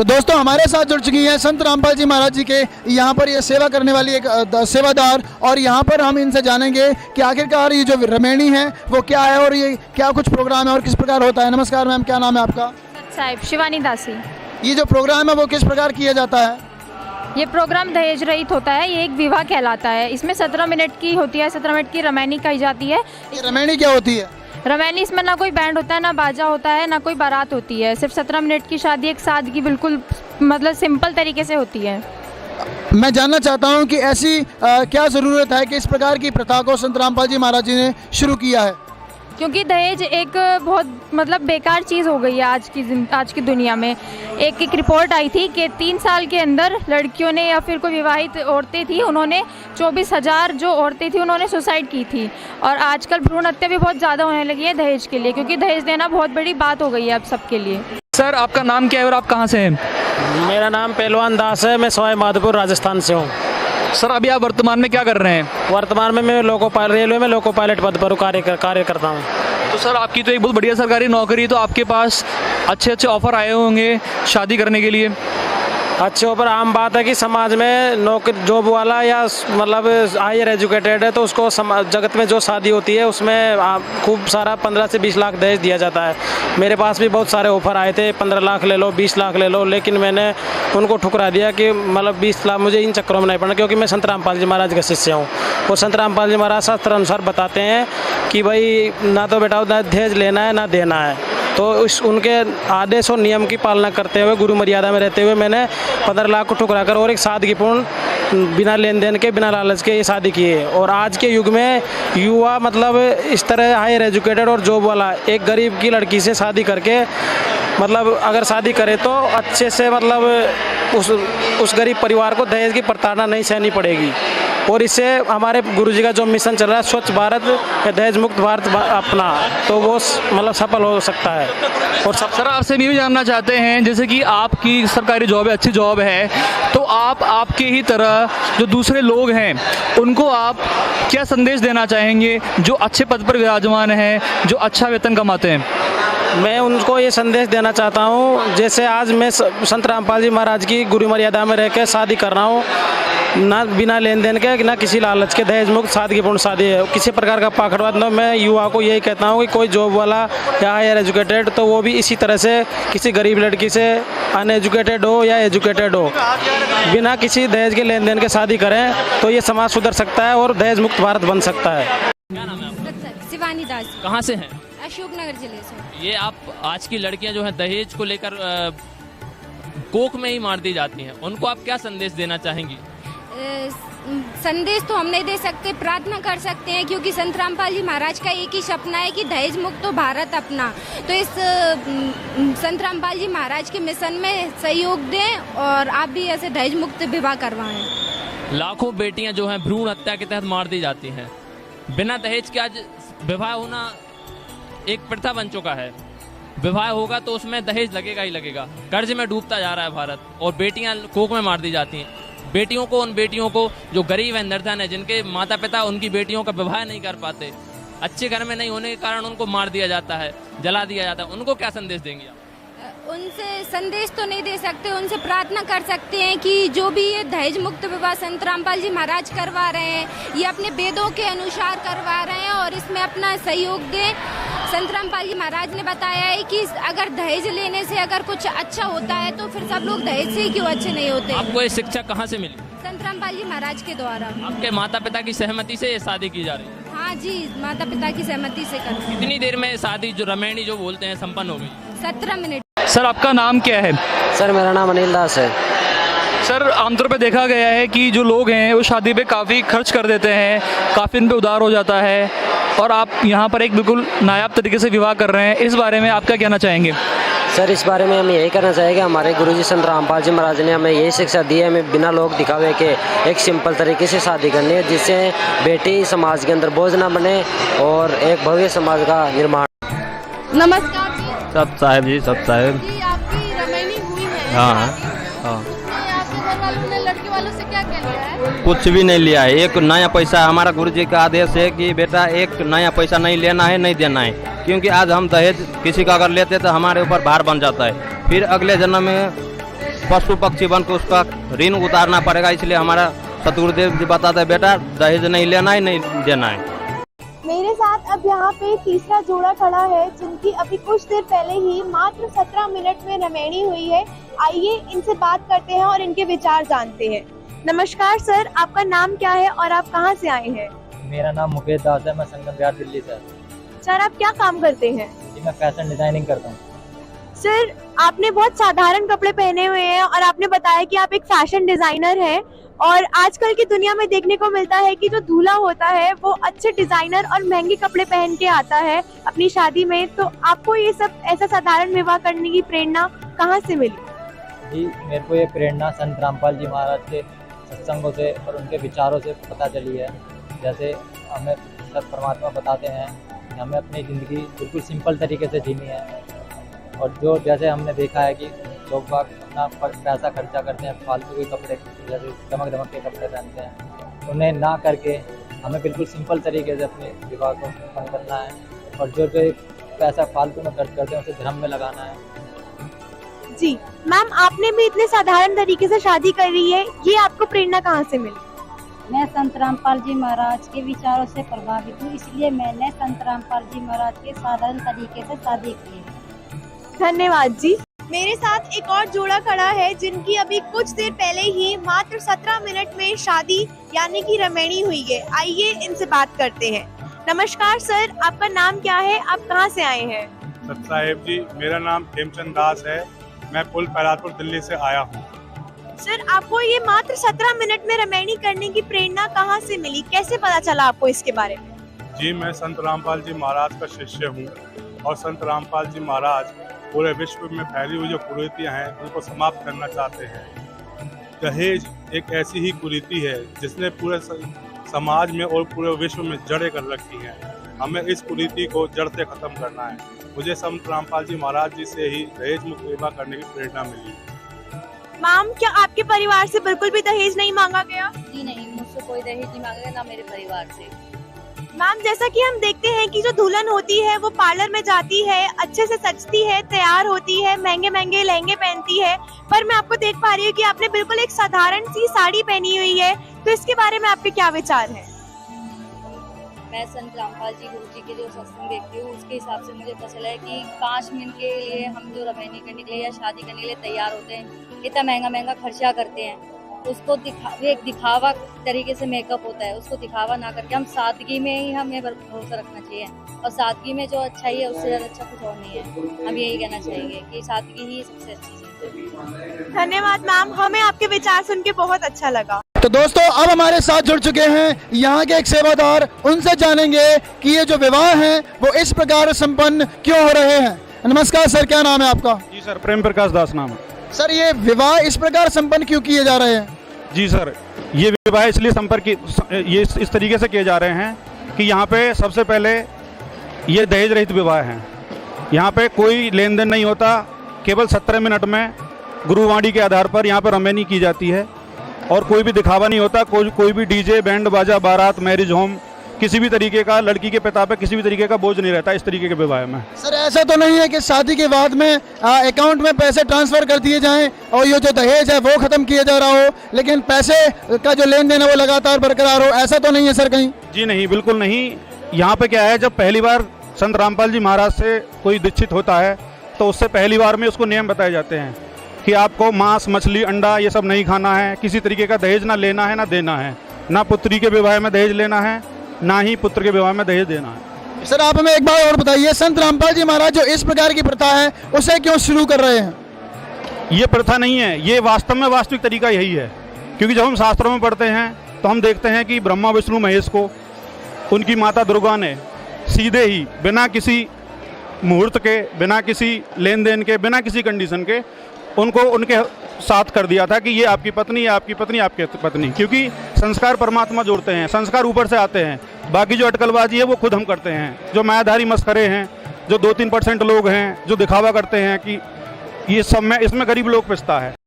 तो दोस्तों हमारे साथ जुड़ चुकी हैं संत रामपाल जी महाराज जी के यहाँ पर ये सेवा करने वाली एक सेवादार, और यहाँ पर हम इनसे जानेंगे कि आखिरकार ये जो रमैनी है वो क्या है और ये क्या कुछ प्रोग्राम है और किस प्रकार होता है। नमस्कार मैम, क्या नाम है आपका? साहिब शिवानी दासी। ये जो प्रोग्राम है वो किस प्रकार किया जाता है? ये प्रोग्राम दहेज रहित होता है, ये एक विवाह कहलाता है। इसमें 17 मिनट की होती है, 17 मिनट की रमैनी कही जाती है। ये रमैनी क्या होती है? रमैनी इसमें ना कोई बैंड होता है, ना बाजा होता है, ना कोई बारात होती है। सिर्फ 17 मिनट की शादी एक सादगी बिल्कुल मतलब सिंपल तरीके से होती है। मैं जानना चाहता हूँ कि ऐसी क्या ज़रूरत है कि इस प्रकार की प्रथा को संत रामपाल जी महाराज जी ने शुरू किया है? क्योंकि दहेज एक बहुत मतलब बेकार चीज़ हो गई है आज की दुनिया में। एक रिपोर्ट आई थी कि 3 साल के अंदर लड़कियों ने या फिर कोई विवाहित औरतें थी, उन्होंने 24,000 जो औरतें थी उन्होंने सुसाइड की थी। और आजकल भ्रूण हत्या भी बहुत ज़्यादा होने लगी है दहेज के लिए, क्योंकि दहेज देना बहुत बड़ी बात हो गई है अब सबके लिए। सर आपका नाम क्या है और आप कहाँ से हैं? मेरा नाम पहलवान दास है, मैं सवाई माधोपुर राजस्थान से हूँ। सर अभी आप वर्तमान में क्या कर रहे हैं? वर्तमान में मैं रेलवे में लोको पायलट पद पर कार्य करता हूँ। तो सर आपकी तो एक बहुत बढ़िया सरकारी नौकरी है, तो आपके पास अच्छे अच्छे ऑफर आए होंगे शादी करने के लिए। अच्छे ऊपर आम बात है कि समाज में नौकरी जॉब वाला या मतलब हायर एजुकेटेड है तो उसको जगत में जो शादी होती है उसमें खूब सारा 15 से 20 लाख दहेज दिया जाता है। मेरे पास भी बहुत सारे ऑफर आए थे, 15 लाख ले लो, 20 लाख ले लो, लेकिन मैंने उनको ठुकरा दिया कि मतलब 20 लाख मुझे इन चक्करों में नहीं पड़ना, क्योंकि मैं संत रामपाल जी महाराज का शिष्य हूँ। और संत रामपाल जी महाराज शास्त्र अनुसार बताते हैं कि भाई ना तो बेटा दहेज लेना है ना देना है। तो उनके आदेश और नियम की पालना करते हुए, गुरु मर्यादा में रहते हुए मैंने 15 लाख को ठुकराकर और एक सादगीपूर्ण बिना लेन देन के, बिना लालच के ये शादी की है। और आज के युग में युवा मतलब इस तरह हायर एजुकेटेड और जॉब वाला एक गरीब की लड़की से शादी करके मतलब अगर शादी करे तो अच्छे से मतलब उस गरीब परिवार को दहेज की प्रताड़ना नहीं सहनी पड़ेगी। और इससे हमारे गुरुजी का जो मिशन चल रहा है स्वच्छ भारत या दहेज मुक्त भारत अपना, तो वो मतलब सफल हो सकता है। और सर आपसे ये भी जानना चाहते हैं, जैसे कि आपकी सरकारी जॉब है, अच्छी जॉब है, तो आप आपके ही तरह जो दूसरे लोग हैं उनको आप क्या संदेश देना चाहेंगे जो अच्छे पद पर विराजमान हैं, जो अच्छा वेतन कमाते हैं? मैं उनको ये संदेश देना चाहता हूँ, जैसे आज मैं संत रामपाल जी महाराज की गुरु मर्यादा में रह के शादी कर रहा हूँ, ना बिना लेन देन के, ना किसी लालच के, दहेज मुक्त सादगीपूर्ण शादी है, किसी प्रकार का पाखंडवाद न। मैं युवा को यही कहता हूँ कि कोई जॉब वाला या हायर एजुकेटेड तो वो भी इसी तरह से किसी गरीब लड़की से अनएजुकेटेड हो या एजुकेटेड हो, बिना किसी दहेज के लेन देन के शादी करें तो ये समाज सुधर सकता है और दहेज मुक्त भारत बन सकता है। क्या नाम है आपका? शिवानी दास। कहाँ से हैं? अशोकनगर जिले से। ये आप आज की लड़कियां जो हैं दहेज को लेकर कोख में ही मार दी जाती हैं, उनको आप क्या संदेश देना चाहेंगी? संदेश तो हम नहीं दे सकते, प्रार्थना कर सकते हैं, क्योंकि संत रामपाल जी महाराज का एक ही सपना है कि दहेज मुक्त भारत अपना। तो इस संत रामपाल जी महाराज के मिशन में सहयोग दें और आप भी ऐसे दहेज मुक्त विवाह करवाएं। लाखों बेटियां जो हैं भ्रूण हत्या के तहत मार दी जाती हैं। बिना दहेज के आज विवाह होना एक प्रथा बन चुका है। विवाह होगा तो उसमें दहेज लगेगा ही लगेगा। कर्ज में डूबता जा रहा है भारत और बेटियां कोख में मार दी जाती हैं। बेटियों को, उन बेटियों को जो गरीब है, निर्धन है, जिनके माता पिता उनकी बेटियों का विवाह नहीं कर पाते, अच्छे घर में नहीं होने के कारण उनको मार दिया जाता है, जला दिया जाता है, उनको क्या संदेश देंगे आप? उनसे संदेश तो नहीं दे सकते, उनसे प्रार्थना कर सकते हैं कि जो भी ये दहेज मुक्त विवाह संत रामपाल जी महाराज करवा रहे हैं, ये अपने वेदों के अनुसार करवा रहे हैं और इसमें अपना सहयोग दें। संत रामपाल जी महाराज ने बताया है कि अगर दहेज लेने से अगर कुछ अच्छा होता है तो फिर सब लोग दहेज से ही क्यों अच्छे नहीं होते। आपको ये शिक्षा कहाँ से मिली? संत रामपाल जी महाराज के द्वारा। आपके माता पिता की सहमति से ये शादी की जा रही है? हाँ जी, माता पिता की सहमति से कर। कितनी देर में शादी जो रमैनी जो बोलते हैं संपन्न हो गई? 17 मिनट। सर आपका नाम क्या है? सर मेरा नाम अनिल दास है। सर आमतौर पे देखा गया है कि जो लोग हैं वो शादी पे काफ़ी खर्च कर देते हैं, काफ़ी इन पे उधार हो जाता है, और आप यहाँ पर एक बिल्कुल नायाब तरीके से विवाह कर रहे हैं, इस बारे में आप क्या कहना चाहेंगे? सर इस बारे में हम यही कहना चाहेंगे, हमारे गुरुजी संत रामपाल जी महाराज ने हमें यही शिक्षा दी है, हमें बिना लोग दिखावे के एक सिंपल तरीके से शादी करनी है, जिससे बेटी समाज के अंदर बोझ ना बने और एक भव्य समाज का निर्माण। नमस्कार जी। सब साहेब जी, सब साहेब जी, आपकी रमैनी हुई है? हाँ हाँ। आपके घर वालों ने लड़के वालों से क्या कह लिया है? कुछ भी नहीं लिया है, एक नया पैसा। हमारा गुरुजी का आदेश है कि बेटा एक नया पैसा नहीं लेना है, नहीं देना है, क्योंकि आज हम दहेज किसी का अगर लेते तो हमारे ऊपर भार बन जाता है, फिर अगले जन्म में पशु पक्षी बन के उसका ऋण उतारना पड़ेगा। इसलिए हमारा सतगुरुदेव जी बताते हैं बेटा दहेज नहीं लेना है, नहीं देना है। मेरे साथ अब यहाँ पे तीसरा जोड़ा खड़ा है जिनकी अभी कुछ देर पहले ही मात्र 17 मिनट में रमैनी हुई है। आइए इनसे बात करते हैं और इनके विचार जानते हैं। नमस्कार सर, आपका नाम क्या है और आप कहाँ से आए हैं? मेरा नाम मुकेश दास है, मैं संगम बिहार दिल्ली से। सर आप क्या काम करते हैं? जी मैं फैशन डिजाइनिंग करता हूँ। सर आपने बहुत साधारण कपड़े पहने हुए हैं और आपने बताया कि आप एक फैशन डिजाइनर हैं, और आजकल की दुनिया में देखने को मिलता है कि जो दूल्हा होता है वो अच्छे डिजाइनर और महंगे कपड़े पहन के आता है अपनी शादी में। तो आपको ये सब ऐसा साधारण विवाह करने की प्रेरणा कहाँ से मिली? जी मेरे को ये प्रेरणा संत रामपाल जी महाराज के सत्संगों से और उनके विचारों से पता चली है। जैसे हमें सब परमात्मा बताते हैं कि हमें अपनी ज़िंदगी बिल्कुल सिंपल तरीके से जीनी है, और जो जैसे हमने देखा है कि लोग बाग अपना पैसा खर्चा करते हैं फालतू के कपड़े, जैसे चमक दमक के कपड़े पहनते हैं, उन्हें ना करके हमें बिल्कुल सिंपल तरीके से अपने विवाह को संपन्न करना है, और जो पैसा फालतू में खर्च करते हैं उसे धर्म में लगाना है। जी मैम, आपने भी इतने साधारण तरीके से शादी कर रही है, ये आपको प्रेरणा कहाँ से मिली? मैं संत रामपाल जी महाराज के विचारों से प्रभावित हूँ, इसलिए मैंने संत रामपाल जी महाराज के साधारण तरीके से शादी की है। धन्यवाद जी। मेरे साथ एक और जोड़ा खड़ा है जिनकी अभी कुछ देर पहले ही मात्र 17 मिनट में शादी यानी कि रमैनी हुई है। आइए इनसे बात करते हैं। नमस्कार सर, आपका नाम क्या है, आप कहाँ से आए हैं? सत साहेब जी, मेरा नाम हेमचंद दास है, मैं पुल पैरातपुर दिल्ली से आया हूँ। सर आपको ये मात्र 17 मिनट में रमैनी करने की प्रेरणा कहाँ से मिली, कैसे पता चला आपको इसके बारे में? जी मैं संत रामपाल जी महाराज का शिष्य हूँ, और संत रामपाल जी महाराज पूरे विश्व में फैली हुई जो कुरीतियाँ हैं उनको समाप्त करना चाहते हैं। दहेज एक ऐसी ही कुरीति है जिसने पूरे समाज में और पूरे विश्व में जड़ें कर रखी हैं। हमें इस कुरीति को जड़ से खत्म करना है। मुझे संत रामपाल जी महाराज जी से ही दहेज मुक्त विवाह करने की प्रेरणा मिली। मैम, क्या आपके परिवार से बिल्कुल भी दहेज नहीं मांगा गया? जी नहीं, मुझसे कोई दहेज नहीं मांगा गया, ना मेरे परिवार से। मैम, जैसा कि हम देखते हैं कि जो दुल्हन होती है वो पार्लर में जाती है, अच्छे से सजती है, तैयार होती है, महंगे महंगे लहंगे पहनती है, पर मैं आपको देख पा रही हूँ कि आपने बिल्कुल एक साधारण सी साड़ी पहनी हुई है। तो इसके बारे में आपके क्या विचार हैं? मैं संत रामपाल जी गुरु जी के जो सत्संग देखती हूँ उसके हिसाब से मुझे पता चला है कि 5 मिनट के लिए हम जो रमैनी करने के लिए या शादी करने के लिए तैयार होते हैं, इतना महंगा महंगा खर्चा करते हैं, उसको एक दिखावा तरीके से मेकअप होता है, उसको दिखावा ना करके हम सादगी में ही हमें भरोसा रखना चाहिए, और सादगी में जो अच्छाई है उससे ज़्यादा अच्छा कुछ और नहीं है। हम यही कहना चाहेंगे कि सादगी ही सबसे अच्छी चीज़ है। धन्यवाद मैम, हमें आपके विचार सुन के बहुत अच्छा लगा। तो दोस्तों अब हमारे साथ जुड़ चुके हैं यहाँ के एक सेवादार, उनसे जानेंगे कि ये जो विवाह हैं वो इस प्रकार संपन्न क्यों हो रहे हैं। नमस्कार सर, क्या नाम है आपका? जी सर, प्रेम प्रकाश दास नाम है। सर ये विवाह इस प्रकार संपन्न क्यों किए जा रहे हैं? जी सर, ये विवाह इसलिए ये इस तरीके से किए जा रहे हैं कि यहाँ पे सबसे पहले ये दहेज रहित विवाह है। यहाँ पे कोई लेन देन नहीं होता, केवल 17 मिनट में गुरुवाणी के आधार पर यहाँ पर रमैनी की जाती है, और कोई भी दिखावा नहीं होता। कोई भी डीजे बैंड बाजा बारात मैरिज होम किसी भी तरीके का लड़की के पिता पे किसी भी तरीके का बोझ नहीं रहता इस तरीके के विवाह में। सर ऐसा तो नहीं है कि शादी के बाद में अकाउंट में पैसे ट्रांसफर कर दिए जाएं और ये जो दहेज है वो खत्म किया जा रहा हो, लेकिन पैसे का जो लेन देन है वो लगातार बरकरार हो, ऐसा तो नहीं है सर कहीं? जी नहीं, बिल्कुल नहीं। यहाँ पे क्या है, जब पहली बार संत रामपाल जी महाराज से कोई दीक्षित होता है तो उससे पहली बार में उसको नियम बताए जाते हैं कि आपको मांस मछली अंडा ये सब नहीं खाना है, किसी तरीके का दहेज ना लेना है ना देना है, ना पुत्री के विवाह में दहेज लेना है ना ही पुत्र के विवाह में दहेज देना है। सर आप हमें एक बात और बताइए, संत रामपाल जी महाराज जो इस प्रकार की प्रथा है उसे क्यों शुरू कर रहे हैं? ये प्रथा नहीं है, ये वास्तव में वास्तविक तरीका यही है। क्योंकि जब हम शास्त्रों में पढ़ते हैं तो हम देखते हैं कि ब्रह्मा विष्णु महेश को उनकी माता दुर्गा ने सीधे ही बिना किसी मुहूर्त के, बिना किसी लेन देन के, बिना किसी कंडीशन के उनको उनके साथ कर दिया था कि ये आपकी पत्नी, ये आपकी पत्नी, आपकी पत्नी। क्योंकि संस्कार परमात्मा जोड़ते हैं, संस्कार ऊपर से आते हैं, बाकी जो अटकलबाजी है वो खुद हम करते हैं। जो मायाधारी मस्करे हैं, जो 2-3% लोग हैं जो दिखावा करते हैं कि ये सब में, इसमें गरीब लोग पिसता है।